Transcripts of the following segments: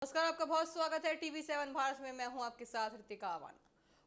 नमस्कार, आपका बहुत स्वागत है टीवी7 भारत में। मैं हूं आपके साथ ऋतिका आवाना।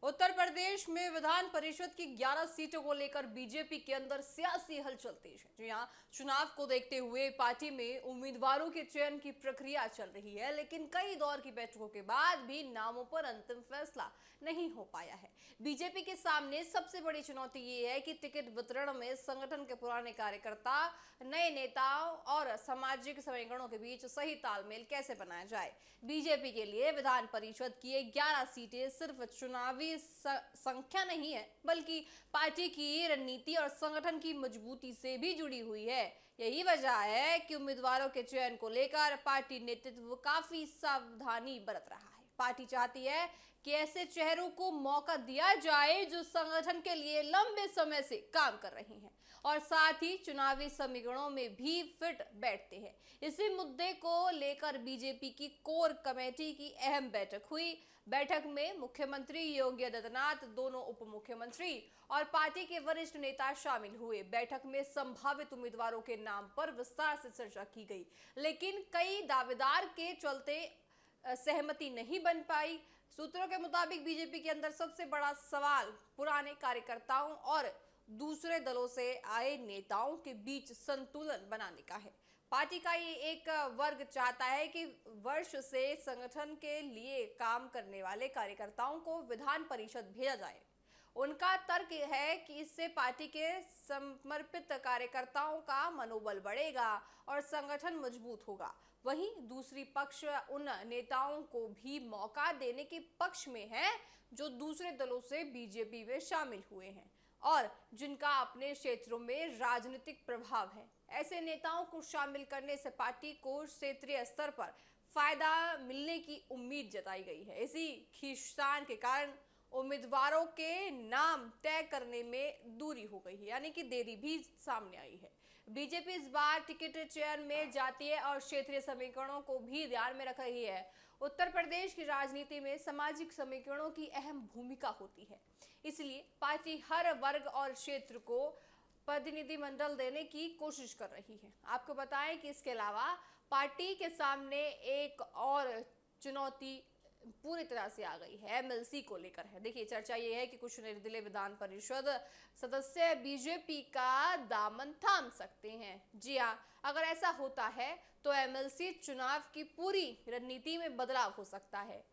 उत्तर प्रदेश में विधान परिषद की 11 सीटों को लेकर बीजेपी के अंदर सियासी हलचल तेज है। जी हां, चुनाव को देखते हुए पार्टी में उम्मीदवारों के चयन की प्रक्रिया चल रही है, लेकिन कई दौर की बैठकों के बाद भी नामों पर अंतिम फैसला नहीं हो पाया है। बीजेपी के सामने सबसे बड़ी चुनौती ये है कि टिकट वितरण में संगठन के पुराने कार्यकर्ता, नए नेताओं और सामाजिक समीकरणों के बीच सही तालमेल कैसे बनाया जाए। बीजेपी के लिए विधान परिषद की 11 सीटें सिर्फ चुनावी संख्या नहीं है, बल्कि पार्टी की रणनीति और संगठन की मजबूती से भी जुड़ी हुई है। यही वजह है कि उम्मीदवारों के चयन को लेकर पार्टी नेतृत्व काफी सावधानी बरत रहा है। पार्टी चाहती है कि ऐसे चेहरों को मौका दिया जाए जो संगठन के लिए लंबे समय से काम कर रहे हैं और साथ ही चुनावी समीकरणों में भी फिट बैठते हैं। इसी मुद्दे को लेकर बीजेपी की कोर कमेटी की अहम बैठक हुई। बैठक में मुख्यमंत्री योगी आदित्यनाथ, दोनों उप मुख्यमंत्री और पार्टी के वरिष्ठ नेता शामिल हुए। बैठक में संभावित उम्मीदवारों के नाम पर विस्तार से चर्चा की गई, लेकिन कई दावेदार के चलते सहमति नहीं बन पाई। सूत्रों के मुताबिक बीजेपी के अंदर सबसे बड़ा सवाल पुराने कार्यकर्ताओं और दूसरे दलों से आए नेताओं के बीच संतुलन बनाने का है। पार्टी का ये एक वर्ग चाहता है कि वर्ष से संगठन के लिए काम करने वाले कार्यकर्ताओं को विधान परिषद भेजा जाए। उनका तर्क है कि इससे पार्टी के समर्पित कार्यकर्ताओं का मनोबल बढ़ेगा और संगठन मजबूत होगा। वहीं दूसरी पक्ष उन नेताओं को भी मौका देने के पक्ष में है जो दूसरे दलों से बीजेपी में शामिल हुए हैं और जिनका अपने क्षेत्रों में राजनीतिक प्रभाव है। ऐसे नेताओं को शामिल करने से पार्टी को क्षेत्रीय स्तर पर फायदा मिलने की उम्मीद जताई गई है। इसी खींचतान के कारण उम्मीदवारों के नाम तय करने में दूरी हो गई है, यानी कि देरी भी सामने आई है। बीजेपी इस बार टिकट चयन में जातीय और क्षेत्रीय समीकरणों को भी ध्यान में रख रही है। उत्तर प्रदेश की राजनीति में सामाजिक समीकरणों की अहम भूमिका होती है, इसलिए पार्टी हर वर्ग और क्षेत्र को प्रतिनिधिमंडल देने की कोशिश कर रही है। आपको बताएं कि इसके अलावा पार्टी के सामने एक और चुनौती पूरी तरह से आ गई है, एमएलसी को लेकर है। देखिए, चर्चा ये है कि कुछ निर्दलीय विधान परिषद सदस्य बीजेपी का दामन थाम सकते हैं। जी हाँ, अगर ऐसा होता है तो एमएलसी चुनाव की पूरी रणनीति में बदलाव हो सकता है।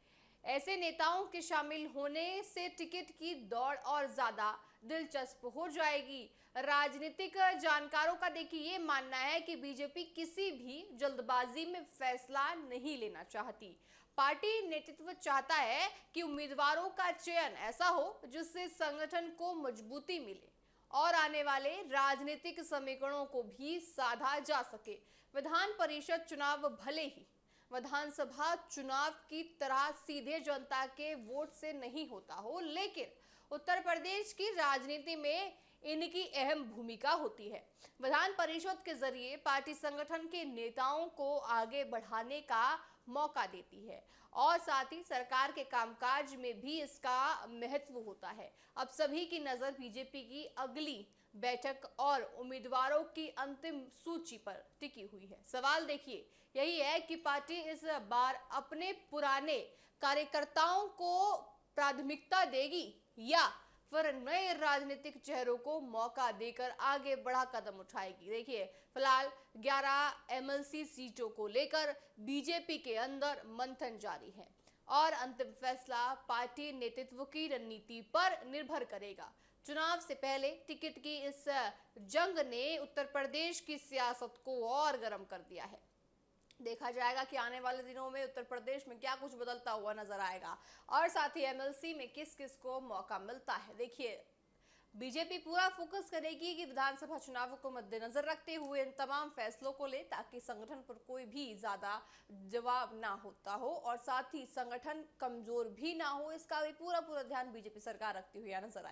ऐसे नेताओं के शामिल होने से टिकट की दौड़ और ज्यादा दिलचस्प हो जाएगी। राजनीतिक जानकारों का देखिए ये मानना है कि बीजेपी किसी भी जल्दबाजी में फैसला नहीं लेना चाहती। पार्टी नेतृत्व चाहता है कि उम्मीदवारों का चयन ऐसा हो जिससे संगठन को मजबूती मिले और आने वाले राजनीतिक समीकरणों को भी साधा जा सके। विधान परिषद चुनाव भले ही विधानसभा चुनाव की तरह सीधे जनता के वोट से नहीं होता हो, लेकिन उत्तर प्रदेश की राजनीति में इनकी अहम भूमिका होती है। विधान परिषद के जरिए पार्टी संगठन के नेताओं को आगे बढ़ाने का मौका देती है और साथ ही सरकार के कामकाज में भी इसका महत्व होता है। अब सभी की नजर बीजेपी की अगली बैठक और उम्मीदवारों की अंतिम सूची पर टिकी हुई है। सवाल देखिए यही है कि पार्टी इस बार अपने पुराने कार्यकर्ताओं को प्राथमिकता देगी या फिर नए राजनीतिक चेहरों को मौका देकर आगे बड़ा कदम उठाएगी। देखिए, फिलहाल 11 एमएलसी सीटों को लेकर बीजेपी के अंदर मंथन जारी है और अंतिम फैसला पार्टी नेतृत्व की रणनीति पर निर्भर करेगा। चुनाव से पहले टिकट की इस जंग ने उत्तर प्रदेश की सियासत को और गर्म कर दिया है। देखा जाएगा कि आने वाले दिनों में उत्तर प्रदेश में क्या कुछ बदलता हुआ नजर आएगा और साथ ही एमएलसी में किस किस को मौका मिलता है। देखिए, बीजेपी पूरा फोकस करेगी कि विधानसभा चुनाव को मद्देनजर रखते हुए इन तमाम फैसलों को ले, ताकि संगठन पर कोई भी ज्यादा जवाब ना होता हो और साथ ही संगठन कमजोर भी ना हो। इसका भी पूरा ध्यान बीजेपी सरकार रखती हुई नजर आएगी।